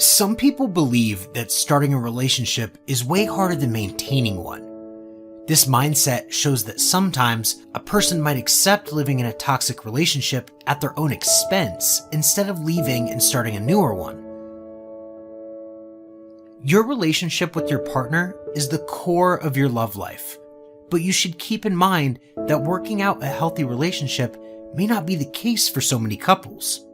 Some people believe that starting a relationship is way harder than maintaining one. This mindset shows that sometimes a person might accept living in a toxic relationship at their own expense instead of leaving and starting a newer one. Your relationship with your partner is the core of your love life, but you should keep in mind that working out a healthy relationship may not be the case for so many couples.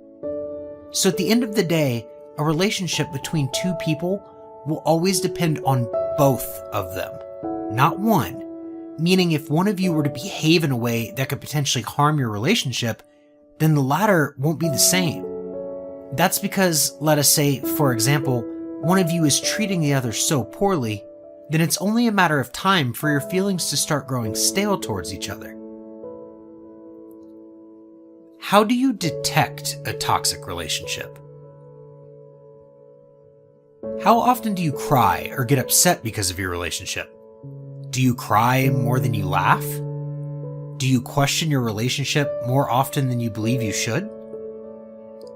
So at the end of the day, a relationship between two people will always depend on both of them, not one. Meaning if one of you were to behave in a way that could potentially harm your relationship, then the latter won't be the same. That's because, let us say, for example, one of you is treating the other so poorly, then it's only a matter of time for your feelings to start growing stale towards each other. How do you detect a toxic relationship? How often do you cry or get upset because of your relationship? Do you cry more than you laugh? Do you question your relationship more often than you believe you should?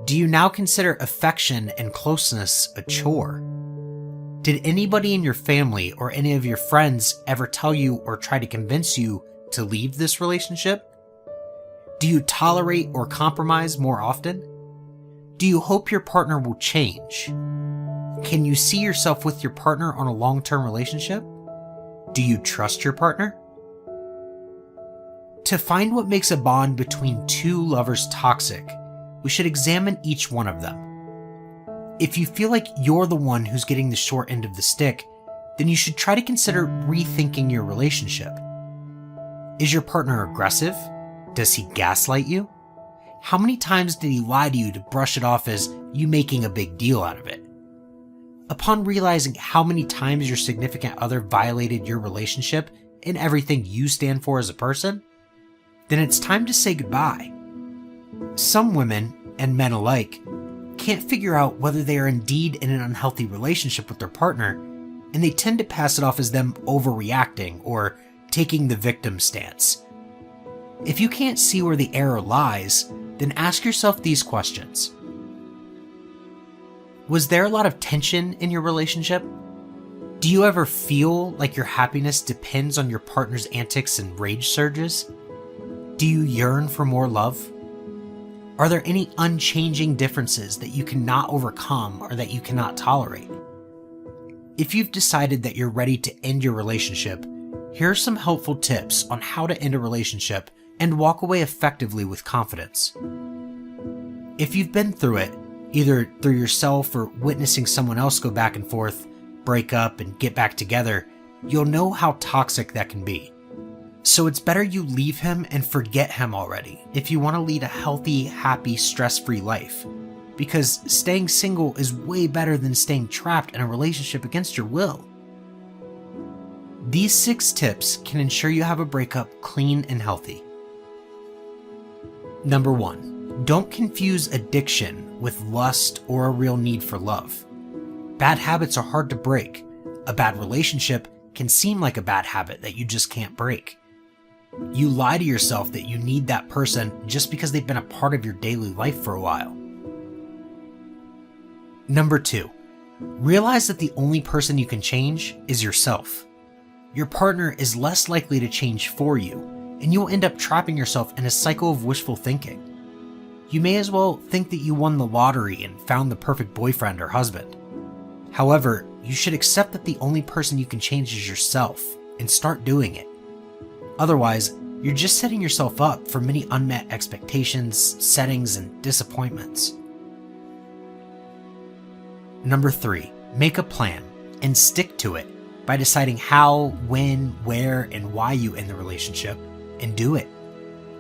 Do you now consider affection and closeness a chore? Did anybody in your family or any of your friends ever tell you or try to convince you to leave this relationship? Do you tolerate or compromise more often? Do you hope your partner will change? Can you see yourself with your partner on a long-term relationship? Do you trust your partner? To find what makes a bond between two lovers toxic, we should examine each one of them. If you feel like you're the one who's getting the short end of the stick, then you should try to consider rethinking your relationship. Is your partner aggressive? Does he gaslight you? How many times did he lie to you to brush it off as you making a big deal out of it? Upon realizing how many times your significant other violated your relationship and everything you stand for as a person, then it's time to say goodbye. Some women, and men alike, can't figure out whether they are indeed in an unhealthy relationship with their partner, and they tend to pass it off as them overreacting or taking the victim stance. If you can't see where the error lies, then ask yourself these questions. Was there a lot of tension in your relationship? Do you ever feel like your happiness depends on your partner's antics and rage surges? Do you yearn for more love? Are there any unchanging differences that you cannot overcome or that you cannot tolerate? If you've decided that you're ready to end your relationship, here are some helpful tips on how to end a relationship and walk away effectively with confidence. If you've been through it, either through yourself or witnessing someone else go back and forth, break up, and get back together, you'll know how toxic that can be. So it's better you leave him and forget him already if you want to lead a healthy, happy, stress-free life. Because staying single is way better than staying trapped in a relationship against your will. These 6 tips can ensure you have a breakup clean and healthy. Number 1. Don't confuse addiction with lust or a real need for love. Bad habits are hard to break. A bad relationship can seem like a bad habit that you just can't break. You lie to yourself that you need that person just because they've been a part of your daily life for a while. Number 2. Realize that the only person you can change is yourself. Your partner is less likely to change for you, and you will end up trapping yourself in a cycle of wishful thinking. You may as well think that you won the lottery and found the perfect boyfriend or husband. However, you should accept that the only person you can change is yourself and start doing it. Otherwise, you're just setting yourself up for many unmet expectations, settings, and disappointments. Number 3, make a plan and stick to it by deciding how, when, where, and why you end the relationship, and do it.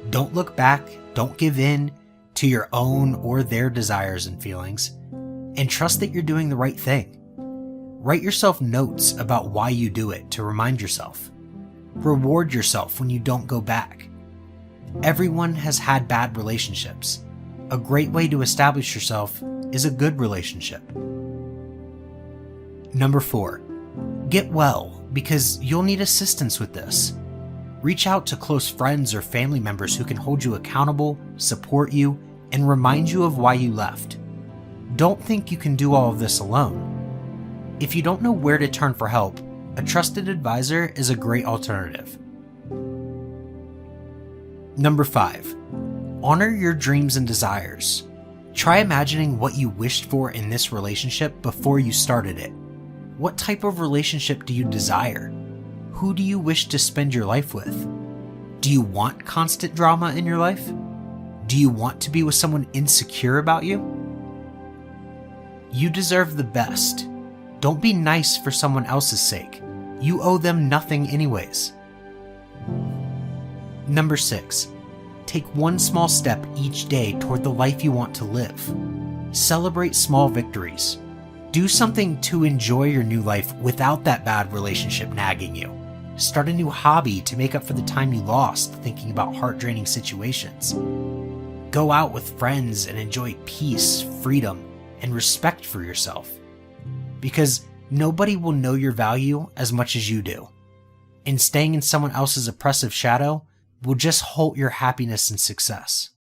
Don't look back, don't give in to your own or their desires and feelings, and trust that you're doing the right thing. Write yourself notes about why you do it to remind yourself. Reward yourself when you don't go back. Everyone has had bad relationships. A great way to establish yourself is a good relationship. Number 4, get well, because you'll need assistance with this. Reach out to close friends or family members who can hold you accountable, support you, and remind you of why you left. Don't think you can do all of this alone. If you don't know where to turn for help, a trusted advisor is a great alternative. Number 5, honor your dreams and desires. Try imagining what you wished for in this relationship before you started it. What type of relationship do you desire? Who do you wish to spend your life with? Do you want constant drama in your life? Do you want to be with someone insecure about you? You deserve the best. Don't be nice for someone else's sake. You owe them nothing anyways. Number 6, take one small step each day toward the life you want to live. Celebrate small victories. Do something to enjoy your new life without that bad relationship nagging you. Start a new hobby to make up for the time you lost thinking about heart-draining situations. Go out with friends and enjoy peace, freedom, and respect for yourself. Because nobody will know your value as much as you do. And staying in someone else's oppressive shadow will just halt your happiness and success.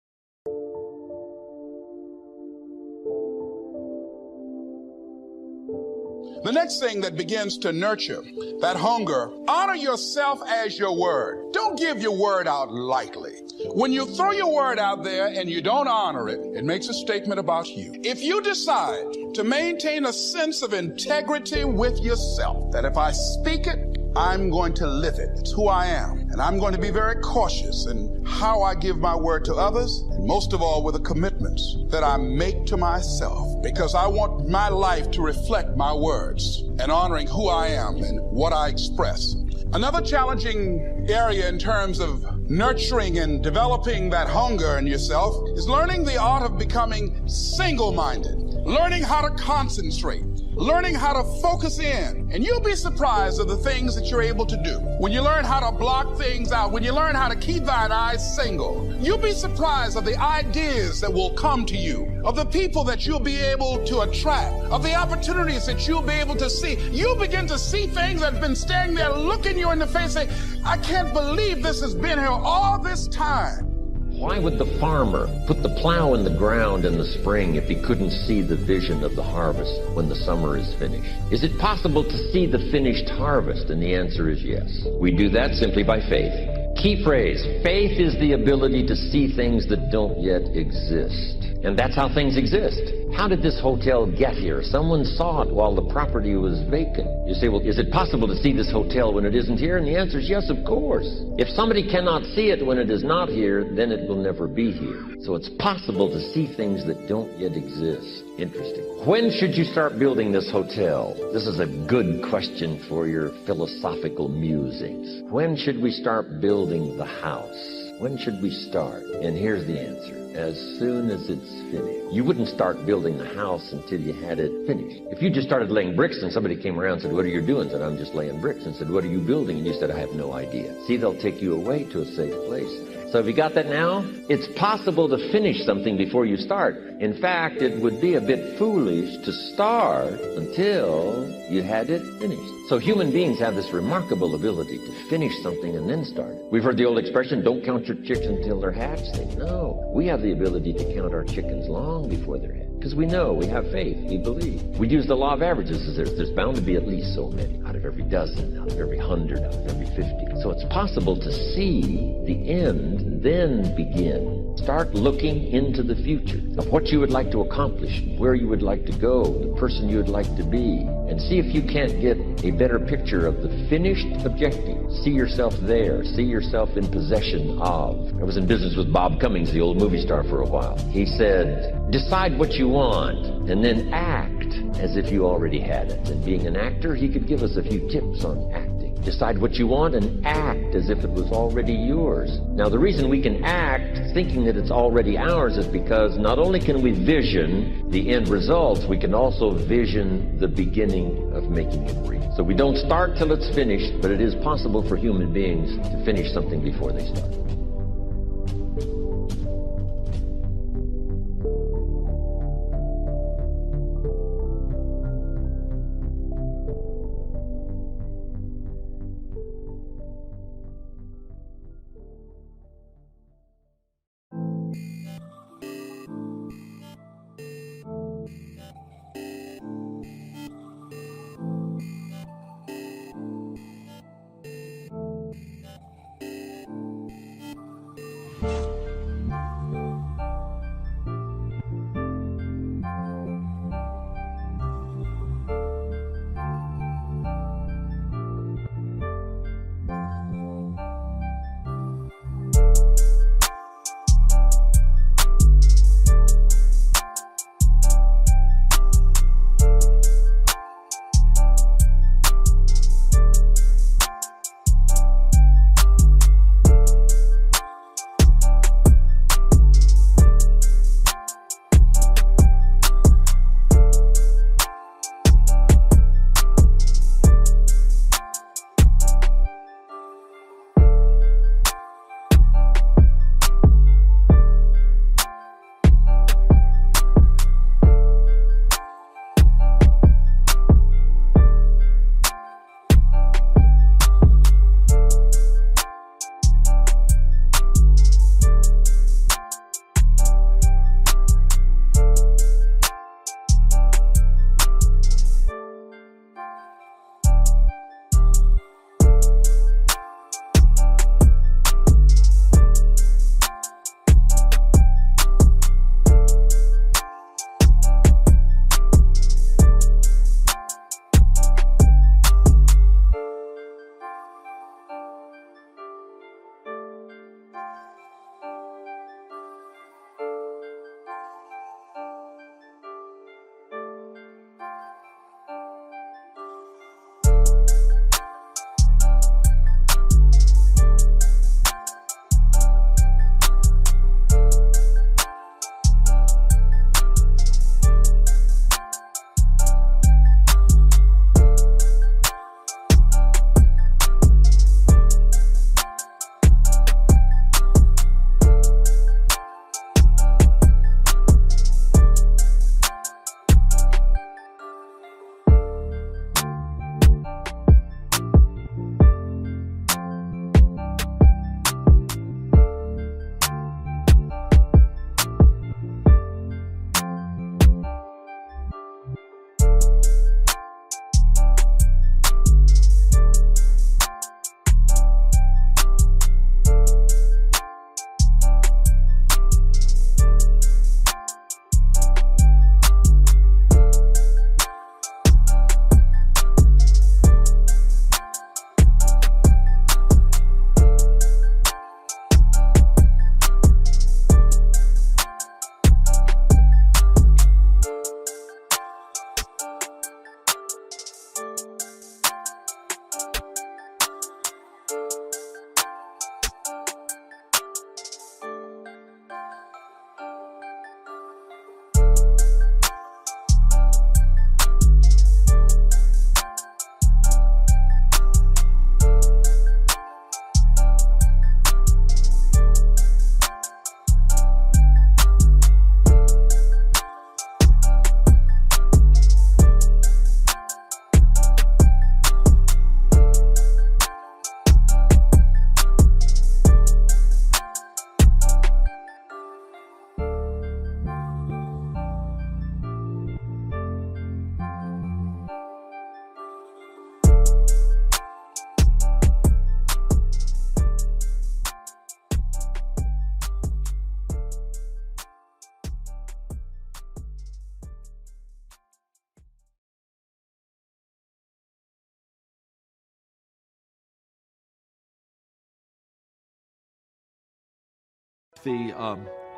The next thing that begins to nurture that hunger, honor yourself as your word. Don't give your word out lightly. When you throw your word out there and you don't honor it, it makes a statement about you. If you decide to maintain a sense of integrity with yourself, that if I speak it, I'm going to live it. It's who I am. And I'm going to be very cautious in how I give my word to others, and most of all with the commitments that I make to myself, because I want my life to reflect my words and honoring who I am and what I express. Another challenging area in terms of nurturing and developing that hunger in yourself is learning the art of becoming single-minded, learning how to concentrate, learning how to focus in. And you'll be surprised of the things that you're able to do. When you learn how to block things out, when you learn how to keep thine eyes single, you'll be surprised of the ideas that will come to you, of the people that you'll be able to attract, of the opportunities that you'll be able to see. You'll begin to see things that have been staring there, looking you in the face, saying, I can't believe this has been here all this time. Why would the farmer put the plow in the ground in the spring if he couldn't see the vision of the harvest when the summer is finished? Is it possible to see the finished harvest? And the answer is yes. We do that simply by faith. Key phrase, faith is the ability to see things that don't yet exist. And that's how things exist. How did this hotel get here? Someone saw it while the property was vacant. You say, well, is it possible to see this hotel when it isn't here? And the answer is yes, of course. If somebody cannot see it when it is not here, then it will never be here. So it's possible to see things that don't yet exist. Interesting. When should you start building this hotel? This is a good question for your philosophical musings. When should we start building the house? When should we start? And here's the answer. As soon as it's finished. You wouldn't start building the house until you had it finished. If you just started laying bricks and somebody came around and said, what are you doing? I said, I'm just laying bricks. And said, what are you building? And you said, I have no idea. See, they'll take you away to a safe place. So have you got that now? It's possible to finish something before you start. In fact, it would be a bit foolish to start until you had it finished. So human beings have this remarkable ability to finish something and then start it. We've heard the old expression, don't count your chicks until they're hatched. No, we have the ability to count our chickens long before they're hatched. Because we know, we have faith, we believe. We use the law of averages. There's bound to be at least so many, out of every dozen, out of every 100, out of every 50. So it's possible to see the end, then begin. Start looking into the future of what you would like to accomplish, where you would like to go, the person you would like to be, and see if you can't get a better picture of the finished objective. See yourself there. See yourself in possession of. I was in business with Bob Cummings, the old movie star, for a while. He said, decide what you want and then act as if you already had it. And being an actor, he could give us a few tips on acting. Decide what you want and act as if it was already yours. Now, the reason we can act thinking that it's already ours is because not only can we vision the end results, we can also vision the beginning of making it real. So we don't start till it's finished, but it is possible for human beings to finish something before they start.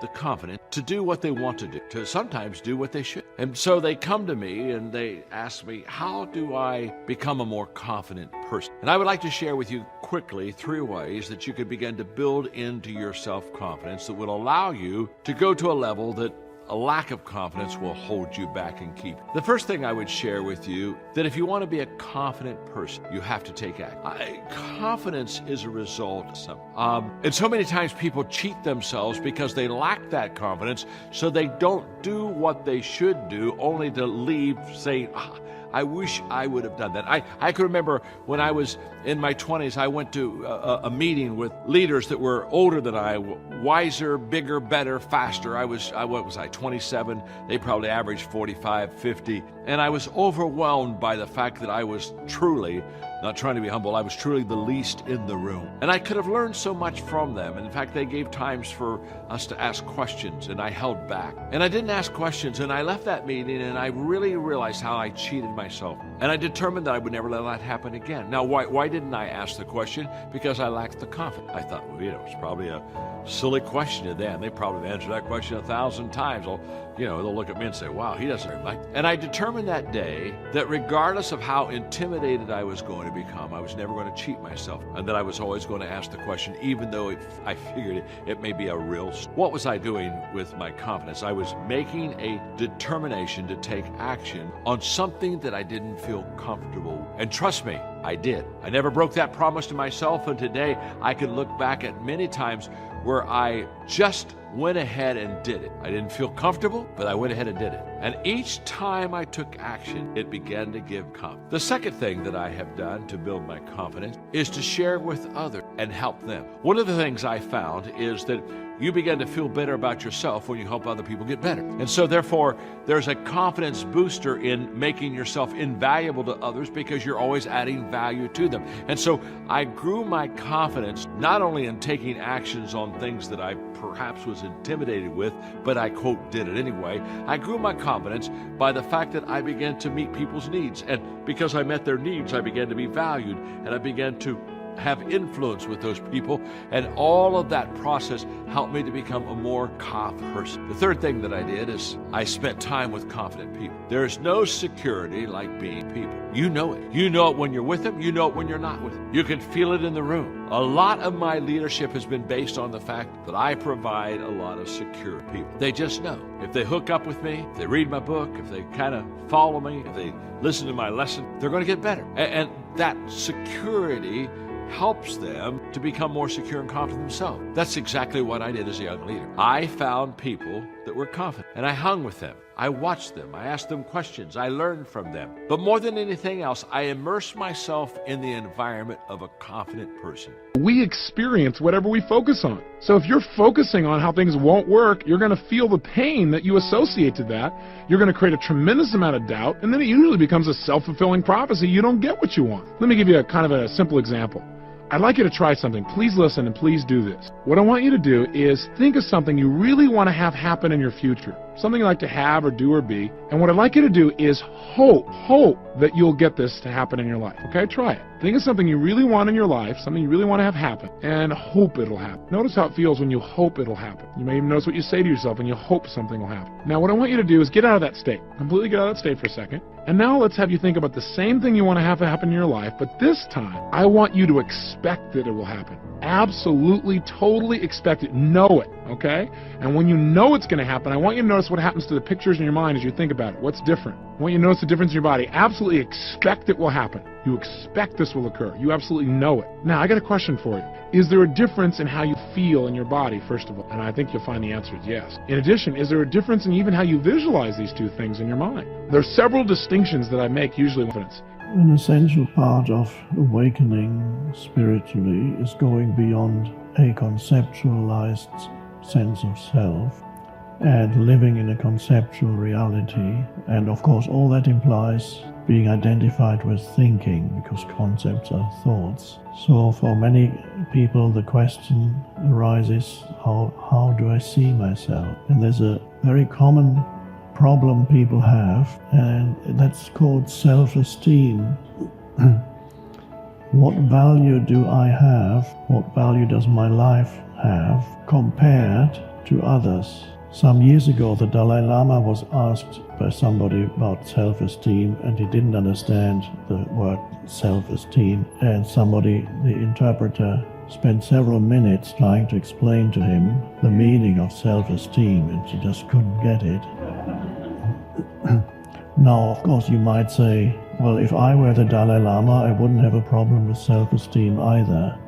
the confident to do what they want to do, to sometimes do what they should. And so they come to me and they ask me, how do I become a more confident person? And I would like to share with you quickly 3 ways that you could begin to build into your self-confidence that will allow you to go to a level that a lack of confidence will hold you back and keep. The first thing I would share with you, that if you want to be a confident person, you have to take action. Confidence is a result of something. And so many times people cheat themselves because they lack that confidence, so they don't do what they should do, only to leave saying, I wish I would have done that. I can remember when I was in my 20s, I went to a meeting with leaders that were older than I, wiser, bigger, better, faster. What was I, 27? They probably averaged 45, 50. And I was overwhelmed by the fact that I was truly, not trying to be humble, I was truly the least in the room. And I could have learned so much from them. And in fact, they gave times for us to ask questions, and I held back. And I didn't ask questions, and I left that meeting, and I really realized how I cheated myself. And I determined that I would never let that happen again. Now, why didn't I ask the question? Because I lacked the confidence. I thought, well, it's probably a silly question to them. They probably answered that question 1,000 times. They'll look at me and say, wow, he doesn't really like. And I determined that day that regardless of how intimidated I was going to become, I was never going to cheat myself, and that I was always going to ask the question, even though I figured it may be a real. What was I doing with my confidence? I was making a determination to take action on something that I didn't feel comfortable. And trust me, I did. I never broke that promise to myself, and today I can look back at many times where I just went ahead and did it. I didn't feel comfortable, but I went ahead and did it. And each time I took action, it began to give confidence. The second thing that I have done to build my confidence is to share with others and help them. One of the things I found is that you begin to feel better about yourself when you help other people get better. And so therefore, there's a confidence booster in making yourself invaluable to others because you're always adding value to them. And so I grew my confidence not only in taking actions on things that I perhaps was intimidated with, but I, quote, did it anyway. I grew my confidence by the fact that I began to meet people's needs. And because I met their needs, I began to be valued, and I began to have influence with those people, and all of that process helped me to become a more confident person. The third thing that I did is I spent time with confident people. There's no security like being people. You know it. You know it when you're with them. You know it when you're not with them. You can feel it in the room. A lot of my leadership has been based on the fact that I provide a lot of secure people. They just know. If they hook up with me, if they read my book, if they kind of follow me, if they listen to my lesson, they're going to get better. And that security helps them to become more secure and confident themselves. That's exactly what I did as a young leader. I found people that were confident, and I hung with them. I watched them. I asked them questions. I learned from them. But more than anything else, I immersed myself in the environment of a confident person. We experience whatever we focus on. So if you're focusing on how things won't work, you're going to feel the pain that you associate to that. You're going to create a tremendous amount of doubt, and then it usually becomes a self-fulfilling prophecy. You don't get what you want. Let me give you a kind of a simple example. I'd like you to try something. Please listen and please do this. What I want you to do is think of something you really want to have happen in your future. Something you like to have or do or be. And what I'd like you to do is hope that you'll get this to happen in your life. Okay, try it. Think of something you really want in your life, something you really want to have happen, and hope it'll happen. Notice how it feels when you hope it'll happen. You may even notice what you say to yourself when you hope something will happen. Now what I want you to do is get out of that state. Completely get out of that state for a second. And now let's have you think about the same thing you want to have happen in your life, but this time I want you to expect that it will happen. Absolutely, totally expect it. Know it, okay? And when you know it's going to happen, I want you to notice what happens to the pictures in your mind as you think about it. What's different? I want you to notice the difference in your body. Absolutely expect it will happen. You expect this will occur. You absolutely know it. Now, I got a question for you. Is there a difference in how you feel in your body, first of all? And I think you'll find the answer is yes. In addition, is there a difference in even how you visualize these two things in your mind? There are several distinctions that I make usually with confidence. An essential part of awakening spiritually is going beyond a conceptualized sense of self and living in a conceptual reality. And of course, all that implies being identified with thinking, because concepts are thoughts. So for many people, the question arises, how do I see myself? And there's a very common problem people have, and that's called self-esteem. What value do I have? What value does my life have compared to others? Some years ago, the Dalai Lama was asked by somebody about self-esteem, and he didn't understand the word self-esteem, and the interpreter, spent several minutes trying to explain to him the meaning of self-esteem, and he just couldn't get it. Now, of course, you might say, well, if I were the Dalai Lama, I wouldn't have a problem with self-esteem either.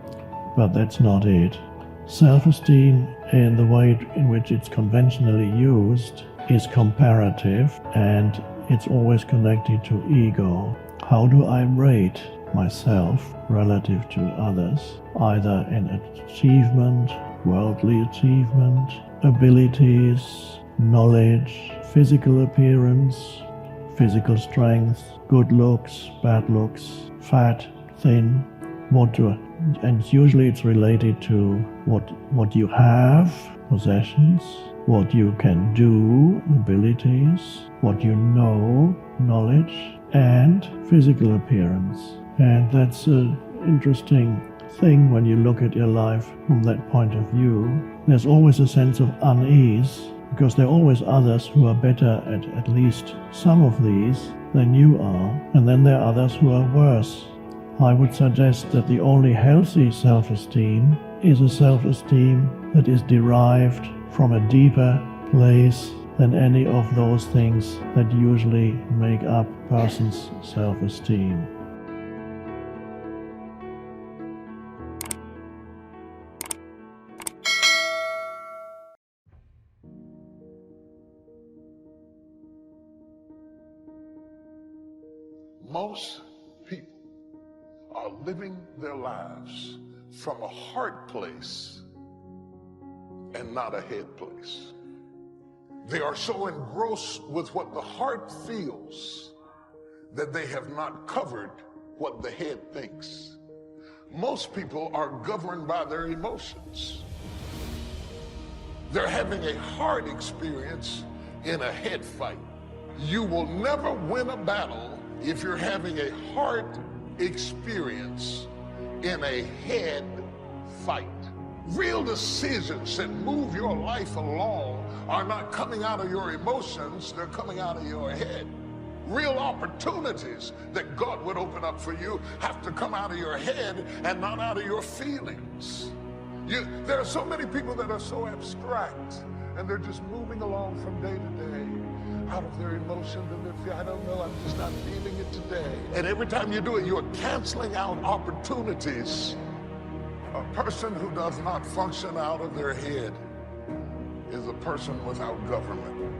But that's not it. Self-esteem, in the way in which it's conventionally used, is comparative, and it's always connected to ego. How do I rate myself relative to others, either in achievement, worldly achievement, abilities, knowledge, physical appearance, physical strength, good looks, bad looks, fat, thin, and usually it's related to what you have, possessions, what you can do, abilities, what you know, knowledge, and physical appearance. And that's an interesting thing when you look at your life from that point of view. There's always a sense of unease, because there are always others who are better at least some of these than you are, and then there are others who are worse. I would suggest that the only healthy self-esteem is a self-esteem that is derived from a deeper place than any of those things that usually make up a person's self-esteem. Most people are living their lives from a heart place and not a head place. They are so engrossed with what the heart feels that they have not covered what the head thinks. Most people are governed by their emotions. They're having a heart experience in a head fight. You will never win a battle if you're having a heart experience in a head fight. Real decisions that move your life along are not coming out of your emotions, they're coming out of your head. Real opportunities that God would open up for you have to come out of your head and not out of your feelings. There are so many people that are so abstract, and they're just moving along from day to day out of their emotions, and I don't know, I'm just not feeling it today. And every time you do it, you're canceling out opportunities. A person who does not function out of their head is a person without government.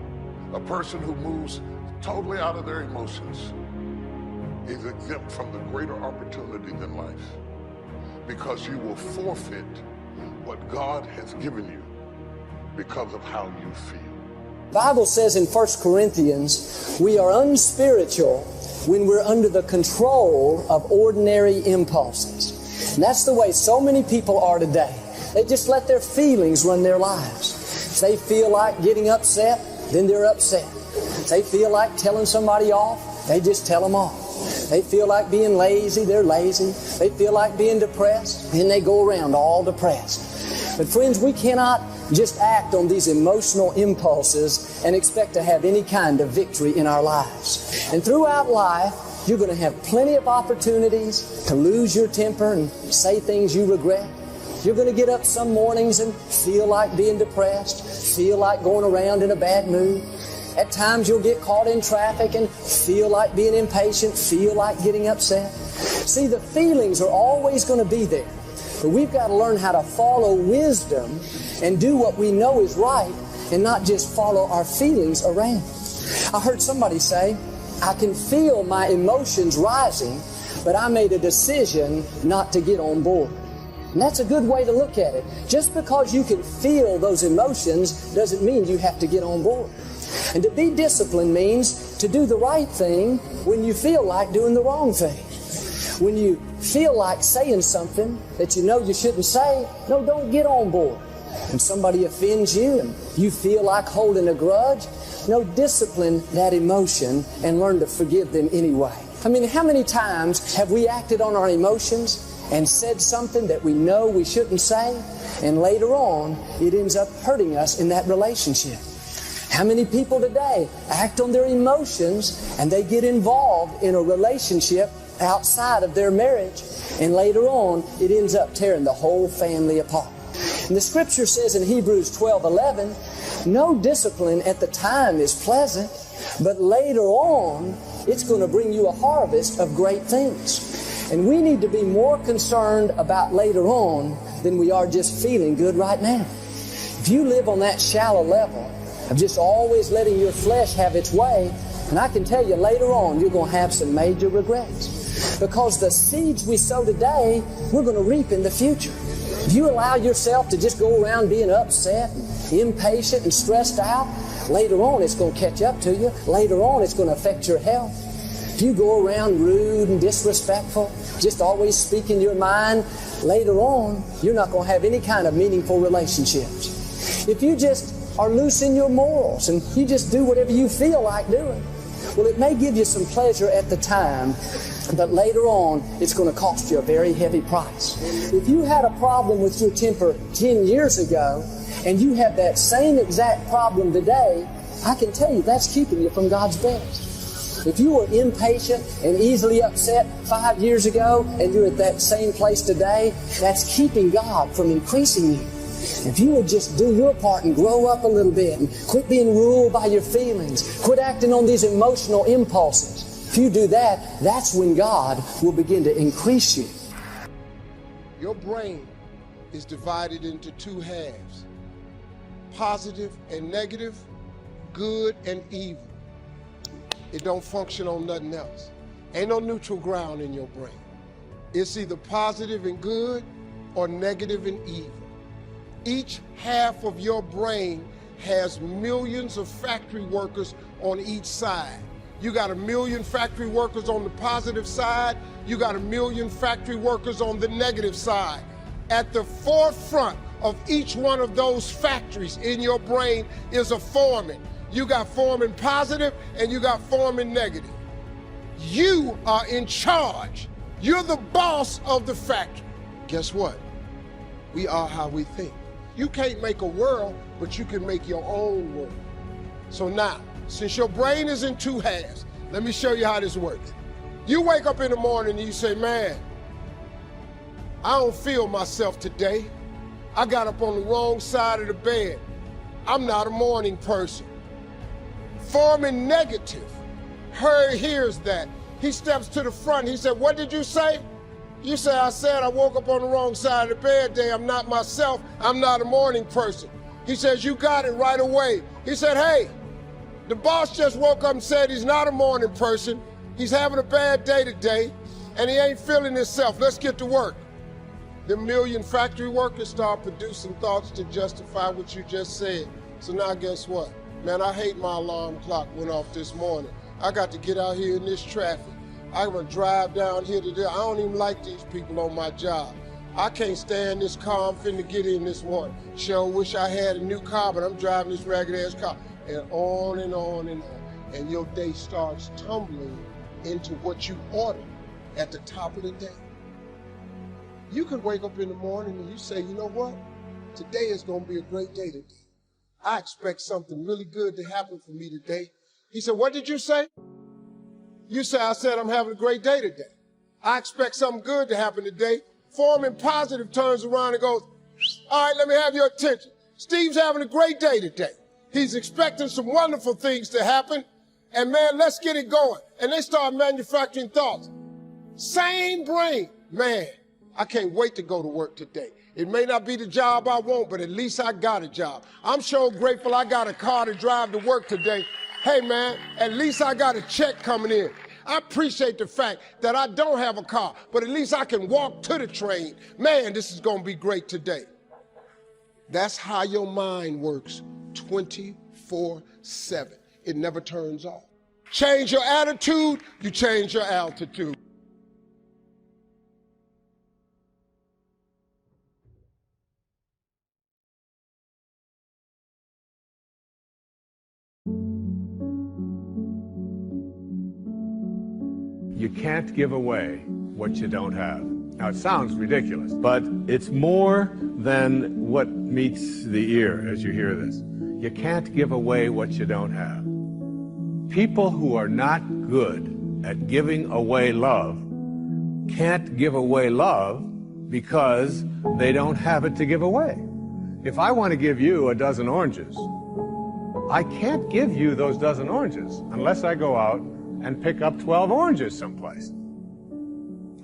A person who moves totally out of their emotions is exempt from the greater opportunity than life, because you will forfeit what God has given you because of how you feel. The Bible says in 1 Corinthians, we are unspiritual when we're under the control of ordinary impulses. And that's the way so many people are today. They just let their feelings run their lives. If they feel like getting upset, then they're upset. If they feel like telling somebody off, they just tell them off. They feel like being lazy, they're lazy. They feel like being depressed, then they go around all depressed. But friends, we cannot just act on these emotional impulses and expect to have any kind of victory in our lives. And throughout life, you're going to have plenty of opportunities to lose your temper and say things you regret. You're going to get up some mornings and feel like being depressed, feel like going around in a bad mood. At times you'll get caught in traffic and feel like being impatient, feel like getting upset. See, the feelings are always going to be there. But we've got to learn how to follow wisdom and do what we know is right and not just follow our feelings around. I heard somebody say, I can feel my emotions rising, but I made a decision not to get on board. And that's a good way to look at it. Just because you can feel those emotions doesn't mean you have to get on board. And to be disciplined means to do the right thing when you feel like doing the wrong thing. When you feel like saying something that you know you shouldn't say, no, don't get on board. When somebody offends you and you feel like holding a grudge, no, discipline that emotion and learn to forgive them anyway. I mean, how many times have we acted on our emotions and said something that we know we shouldn't say, and later on it ends up hurting us in that relationship? How many people today act on their emotions and they get involved in a relationship outside of their marriage, and later on it ends up tearing the whole family apart? And the scripture says in Hebrews 12:11, no discipline at the time is pleasant, but later on it's going to bring you a harvest of great things. And we need to be more concerned about later on than we are just feeling good right now. If you live on that shallow level of just always letting your flesh have its way, And I can tell you later on, you're going to have some major regrets. Because the seeds we sow today, we're going to reap in the future. If you allow yourself to just go around being upset, and impatient, and stressed out, later on it's going to catch up to you. Later on it's going to affect your health. If you go around rude and disrespectful, just always speaking your mind, later on you're not going to have any kind of meaningful relationships. If you just are loose in your morals and you just do whatever you feel like doing, well, it may give you some pleasure at the time, but later on it's going to cost you a very heavy price. If you had a problem with your temper 10 years ago and you have that same exact problem today, I can tell you that's keeping you from God's best. If you were impatient and easily upset 5 years ago and you're at that same place today, that's keeping God from increasing you. If you would just do your part and grow up a little bit and quit being ruled by your feelings, quit acting on these emotional impulses, if you do that, that's when God will begin to increase you. Your brain is divided into two halves, positive and negative, good and evil. It don't function on nothing else. Ain't no neutral ground in your brain. It's either positive and good or negative and evil. Each half of your brain has millions of factory workers on each side. You got 1 million factory workers on the positive side. You got 1 million factory workers on the negative side. At the forefront of each one of those factories in your brain is a foreman. You got foreman positive and you got foreman negative. You are in charge. You're the boss of the factory. Guess what? We are how we think. You can't make a world, but you can make your own world. So now, since your brain is in two halves, let me show you how this works. You wake up in the morning and you say, man, I don't feel myself today. I got up on the wrong side of the bed. I'm not a morning person. Foreman negative hears that. He steps to the front. He said, what did you say? You say, I said I woke up on the wrong side of the bed today. I'm not myself. I'm not a morning person. He says, you got it right away. He said, hey, the boss just woke up and said he's not a morning person. He's having a bad day today, and he ain't feeling himself. Let's get to work. The 1 million factory workers start producing thoughts to justify what you just said. So now guess what? Man, I hate my alarm clock went off this morning. I got to get out here in this traffic. I'm gonna drive down here today. I don't even like these people on my job. I can't stand this car I'm finna get in this morning. Sure wish I had a new car, but I'm driving this ragged ass car. And on and on and on. And your day starts tumbling into what you ordered at the top of the day. You could wake up in the morning and you say, you know what? Today is gonna be a great day today. I expect something really good to happen for me today. He said, what did you say? You say, I said I'm having a great day today. I expect something good to happen today. Foreman positive turns around and goes, all right, let me have your attention. Steve's having a great day today. He's expecting some wonderful things to happen. And man, let's get it going. And they start manufacturing thoughts. Same brain. Man, I can't wait to go to work today. It may not be the job I want, but at least I got a job. I'm sure grateful I got a car to drive to work today. Hey man, at least I got a check coming in. I appreciate the fact that I don't have a car, but at least I can walk to the train. Man, this is gonna be great today. That's how your mind works 24/7. It never turns off. Change your attitude, you change your altitude. You can't give away what you don't have. Now, it sounds ridiculous, but it's more than what meets the ear as you hear this. You can't give away what you don't have. People who are not good at giving away love can't give away love because they don't have it to give away. If I want to give you a dozen oranges, I can't give you those dozen oranges unless I go out and pick up 12 oranges someplace.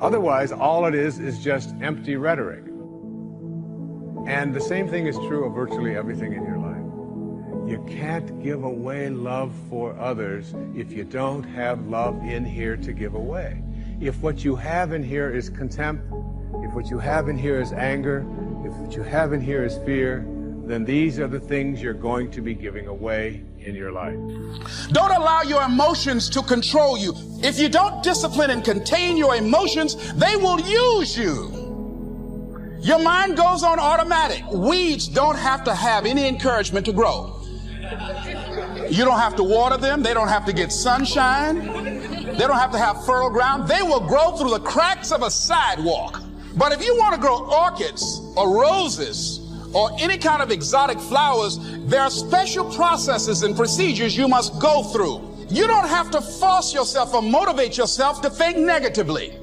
Otherwise, all it is just empty rhetoric. And the same thing is true of virtually everything in your life. You can't give away love for others if you don't have love in here to give away. If what you have in here is contempt, if what you have in here is anger, if what you have in here is fear, then these are the things you're going to be giving away in your life. Don't allow your emotions to control you. If you don't discipline and contain your emotions, they will use you. Your mind goes on automatic. Weeds don't have to have any encouragement to grow. You don't have to water them. They don't have to get sunshine. They don't have to have fertile ground. They will grow through the cracks of a sidewalk. But if you want to grow orchids or roses or any kind of exotic flowers, there are special processes and procedures you must go through. You don't have to force yourself or motivate yourself to think negatively,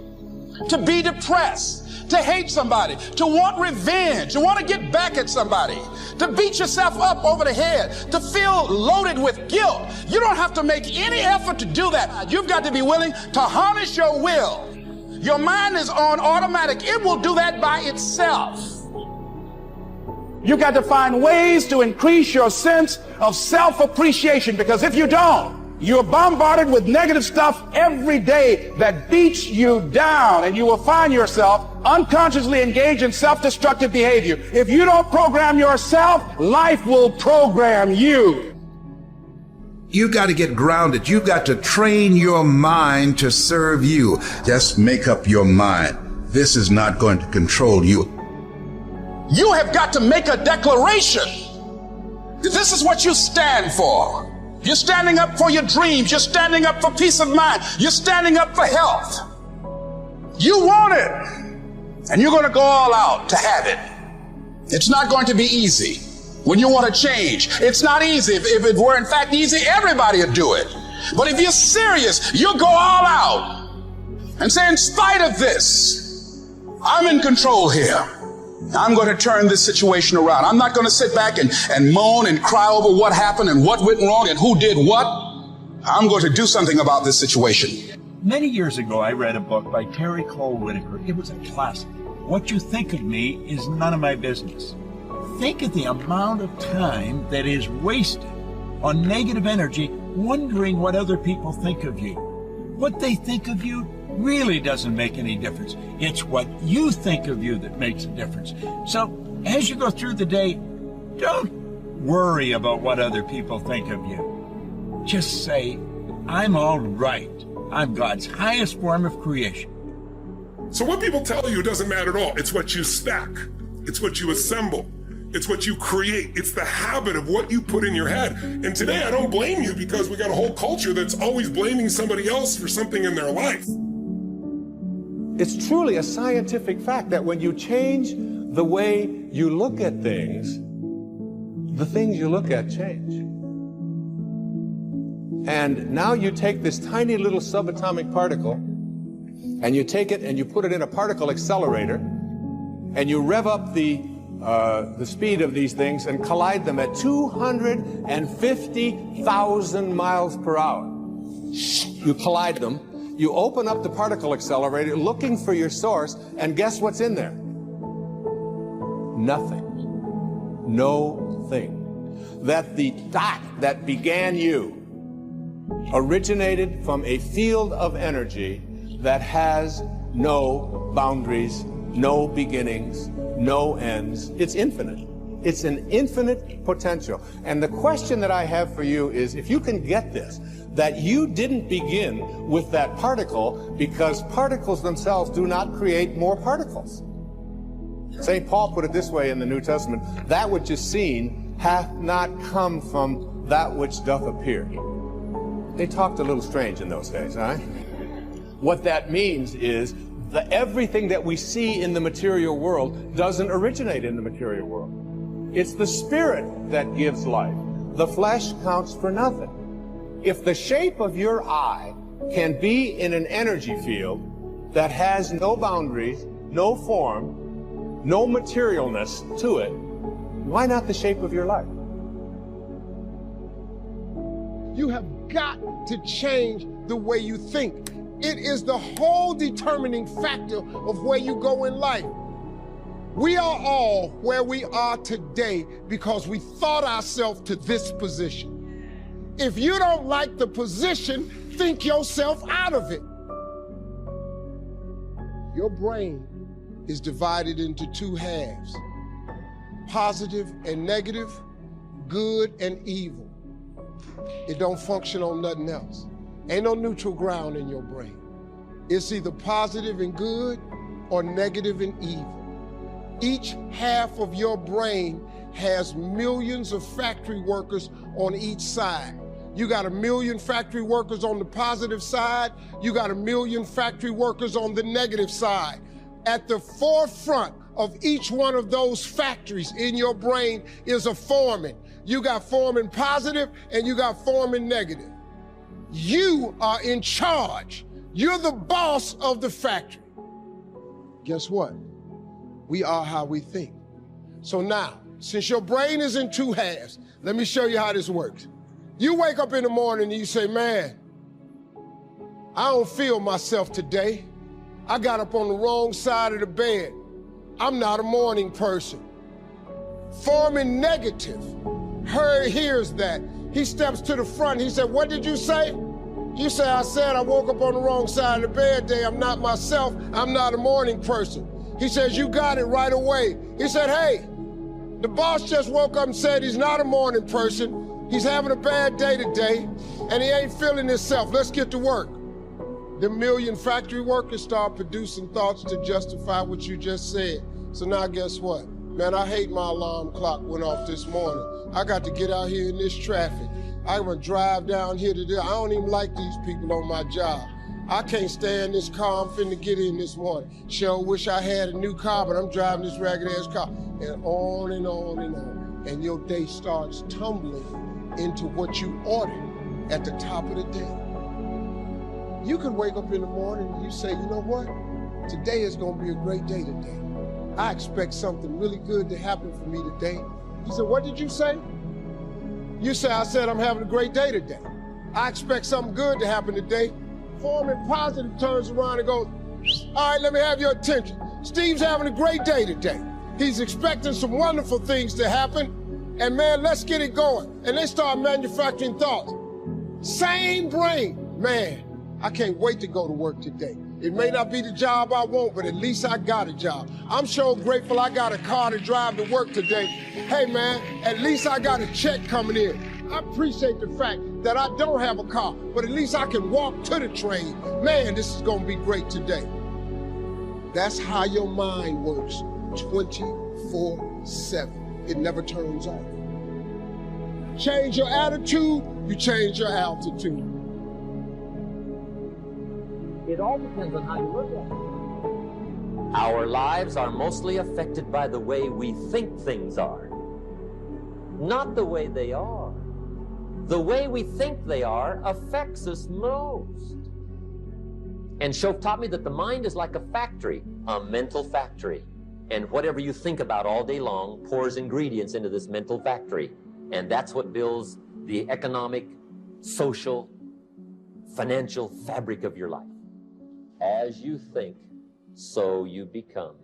to be depressed, to hate somebody, to want revenge, to want to get back at somebody, to beat yourself up over the head, to feel loaded with guilt. You don't have to make any effort to do that. You've got to be willing to harness your will. Your mind is on automatic. It will do that by itself. You've got to find ways to increase your sense of self-appreciation, because if you don't, you're bombarded with negative stuff every day that beats you down, and you will find yourself unconsciously engaged in self-destructive behavior. If you don't program yourself, life will program you. You've got to get grounded. You've got to train your mind to serve you. Just make up your mind. This is not going to control you. You have got to make a declaration. This is what you stand for. You're standing up for your dreams. You're standing up for peace of mind. You're standing up for health. You want it, and you're going to go all out to have it. It's not going to be easy. When you want to change, it's not easy. If it were in fact easy, everybody would do it. But if you're serious, you'll go all out and say, in spite of this, I'm in control here. I'm going to turn this situation around. I'm not going to sit back and moan and cry over what happened and what went wrong and who did what. I'm going to do something about this situation. Many years ago, I read a book by Terry Cole Whitaker. It was a classic. What you think of me is none of my business. Think of the amount of time that is wasted on negative energy, wondering what other people think of you. What they think of you really doesn't make any difference. It's what you think of you that makes a difference. So as you go through the day, don't worry about what other people think of you. Just say, I'm all right. I'm God's highest form of creation. So what people tell you doesn't matter at all. It's what you stack. It's what you assemble. It's what you create. It's the habit of what you put in your head. And today I don't blame you, because we got a whole culture that's always blaming somebody else for something in their life. It's truly a scientific fact that when you change the way you look at things, the things you look at change. And now you take this tiny little subatomic particle, and you take it and you put it in a particle accelerator, and you rev up the speed of these things and collide them at 250,000 miles per hour. You collide them. You open up the particle accelerator looking for your source, and guess what's in there? Nothing. No thing. That the dot that began you originated from a field of energy that has no boundaries, no beginnings, no ends. It's infinite. It's an infinite potential. And the question that I have for you is, if you can get this, that you didn't begin with that particle, because particles themselves do not create more particles. St. Paul put it this way in the New Testament: that which is seen hath not come from that which doth appear. They talked a little strange in those days, huh? What that means is that everything that we see in the material world doesn't originate in the material world. It's the spirit that gives life. The flesh counts for nothing. If the shape of your eye can be in an energy field that has no boundaries, no form, no materialness to it, why not the shape of your life? You have got to change the way you think. It is the whole determining factor of where you go in life. We are all where we are today because we thought ourselves to this position. If you don't like the position, think yourself out of it. Your brain is divided into two halves, positive and negative, good and evil. It don't function on nothing else. Ain't no neutral ground in your brain. It's either positive and good or negative and evil. Each half of your brain has millions of factory workers on each side. You got 1 million factory workers on the positive side. You got 1 million factory workers on the negative side. At the forefront of each one of those factories in your brain is a foreman. You got foreman positive and you got foreman negative. You are in charge. You're the boss of the factory. Guess what? We are how we think. So now, since your brain is in two halves, let me show you how this works. You wake up in the morning and you say, man, I don't feel myself today. I got up on the wrong side of the bed. I'm not a morning person. Foreman negative hears that. He steps to the front. He said, what did you say? You say, I said I woke up on the wrong side of the bed today. I'm not myself. I'm not a morning person. He says, you got it right away. He said, hey, the boss just woke up and said he's not a morning person. He's having a bad day today, and he ain't feeling himself. Let's get to work. The 1 million factory workers start producing thoughts to justify what you just said. So now guess what? Man, I hate my alarm clock went off this morning. I got to get out here in this traffic. I'm gonna drive down here today. I don't even like these people on my job. I can't stand this car I'm finna get in this morning. Sure wish I had a new car, but I'm driving this ragged ass car. And on and on and on. And your day starts tumbling into what you ordered at the top of the day. You could wake up in the morning and you say, you know what? Today is gonna be a great day today. I expect something really good to happen for me today. You said, what did you say? You say, I said I'm having a great day today. I expect something good to happen today. Foreman positive turns around and goes, all right, let me have your attention. Steve's having a great day today. He's expecting some wonderful things to happen. And man, let's get it going. And they start manufacturing thoughts. Same brain. Man, I can't wait to go to work today. It may not be the job I want, but at least I got a job. I'm sure grateful I got a car to drive to work today. Hey man, at least I got a check coming in. I appreciate the fact that I don't have a car, but at least I can walk to the train. Man, this is gonna be great today. That's how your mind works 24/7. It never turns off. Change your attitude, you change your altitude. It all depends on how you look at it. Our lives are mostly affected by the way we think things are, not the way they are. The way we think they are affects us most. And Shoaff taught me that the mind is like a factory, a mental factory. And whatever you think about all day long pours ingredients into this mental factory. And that's what builds the economic, social, financial fabric of your life. As you think, so you become.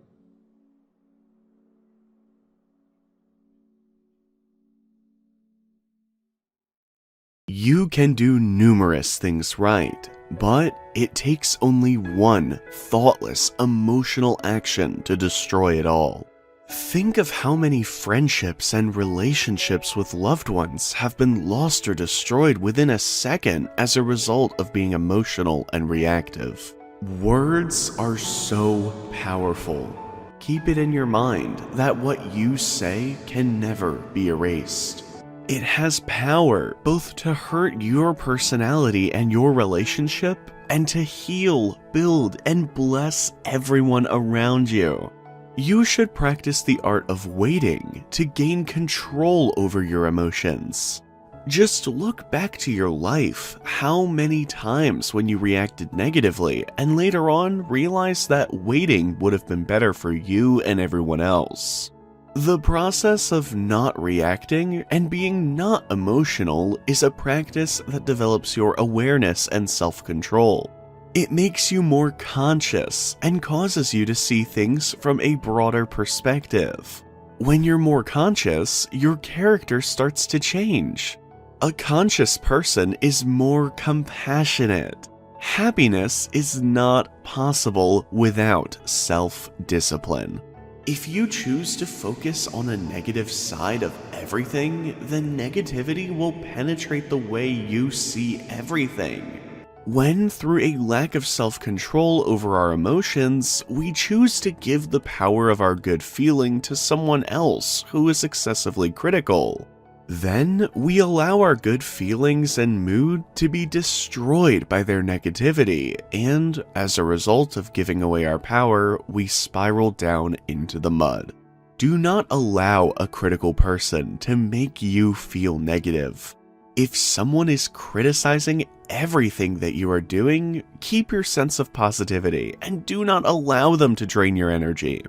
You can do numerous things right, but it takes only one thoughtless, emotional action to destroy it all. Think of how many friendships and relationships with loved ones have been lost or destroyed within a second as a result of being emotional and reactive. Words are so powerful. Keep it in your mind that what you say can never be erased. It has power both to hurt your personality and your relationship, and to heal, build, and bless everyone around you. You should practice the art of waiting to gain control over your emotions. Just look back to your life, how many times when you reacted negatively and later on realized that waiting would have been better for you and everyone else. The process of not reacting and being not emotional is a practice that develops your awareness and self-control. It makes you more conscious and causes you to see things from a broader perspective. When you're more conscious, your character starts to change. A conscious person is more compassionate. Happiness is not possible without self-discipline. If you choose to focus on a negative side of everything, then negativity will penetrate the way you see everything. When, through a lack of self-control over our emotions, we choose to give the power of our good feeling to someone else who is excessively critical, then we allow our good feelings and mood to be destroyed by their negativity, and as a result of giving away our power, we spiral down into the mud. Do not allow a critical person to make you feel negative. If someone is criticizing everything that you are doing, keep your sense of positivity and do not allow them to drain your energy.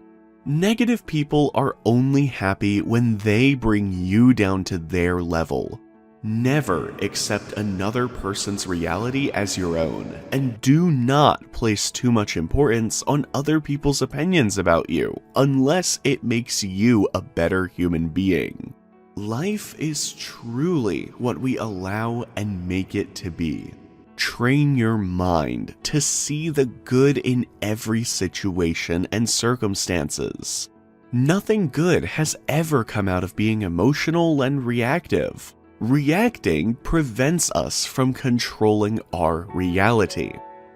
Negative people are only happy when they bring you down to their level. Never accept another person's reality as your own, and do not place too much importance on other people's opinions about you, unless it makes you a better human being. Life is truly what we allow and make it to be. Train your mind to see the good in every situation and circumstances. Nothing good has ever come out of being emotional and reactive. Reacting prevents us from controlling our reality.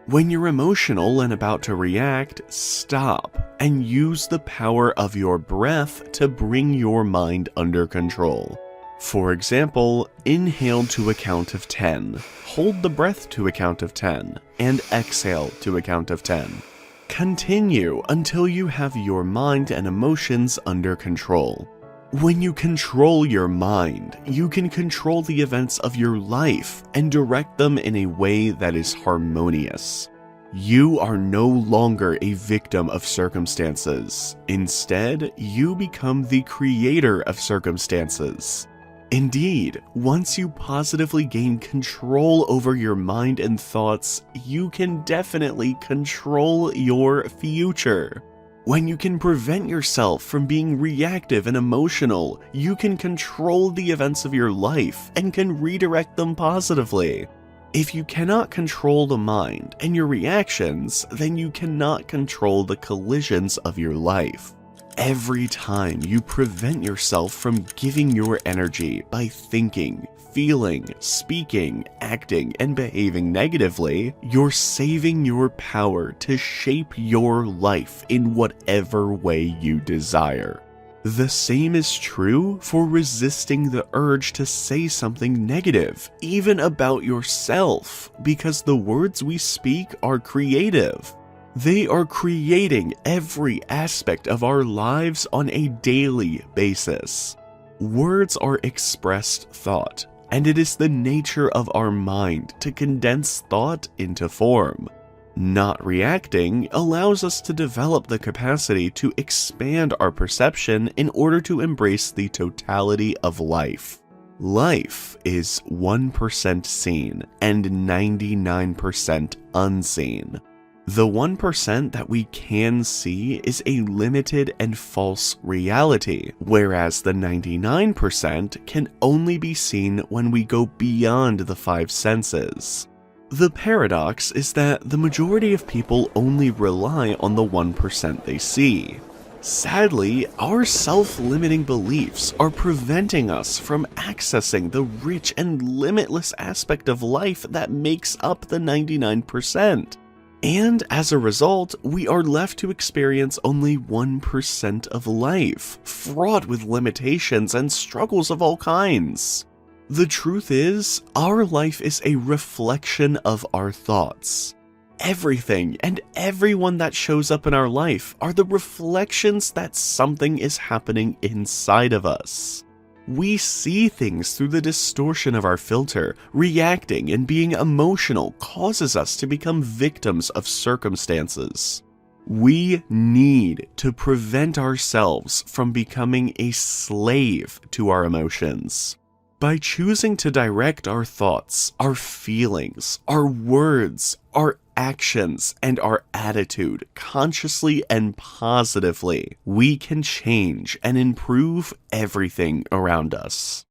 When you're emotional and about to react, stop and use the power of your breath to bring your mind under control. For example, inhale to a count of 10, hold the breath to a count of 10, and exhale to a count of 10. Continue until you have your mind and emotions under control. When you control your mind, you can control the events of your life and direct them in a way that is harmonious. You are no longer a victim of circumstances. Instead, you become the creator of circumstances. Indeed, once you positively gain control over your mind and thoughts, you can definitely control your future. When you can prevent yourself from being reactive and emotional, you can control the events of your life and can redirect them positively. If you cannot control the mind and your reactions, then you cannot control the collisions of your life. Every time you prevent yourself from giving your energy by thinking, feeling, speaking, acting, and behaving negatively, you're saving your power to shape your life in whatever way you desire. The same is true for resisting the urge to say something negative, even about yourself, because the words we speak are creative. They are creating every aspect of our lives on a daily basis. Words are expressed thought, and it is the nature of our mind to condense thought into form. Not reacting allows us to develop the capacity to expand our perception in order to embrace the totality of life. Life is 1% seen and 99% unseen. The 1% that we can see is a limited and false reality, whereas the 99% can only be seen when we go beyond the 5 senses. The paradox is that the majority of people only rely on the 1% they see. Sadly, our self-limiting beliefs are preventing us from accessing the rich and limitless aspect of life that makes up the 99%. And as a result, we are left to experience only 1% of life, fraught with limitations and struggles of all kinds. The truth is, our life is a reflection of our thoughts. Everything and everyone that shows up in our life are the reflections that something is happening inside of us. We see things through the distortion of our filter. Reacting and being emotional causes us to become victims of circumstances. We need to prevent ourselves from becoming a slave to our emotions. By choosing to direct our thoughts, our feelings, our words, our actions and our attitude, consciously and positively, we can change and improve everything around us.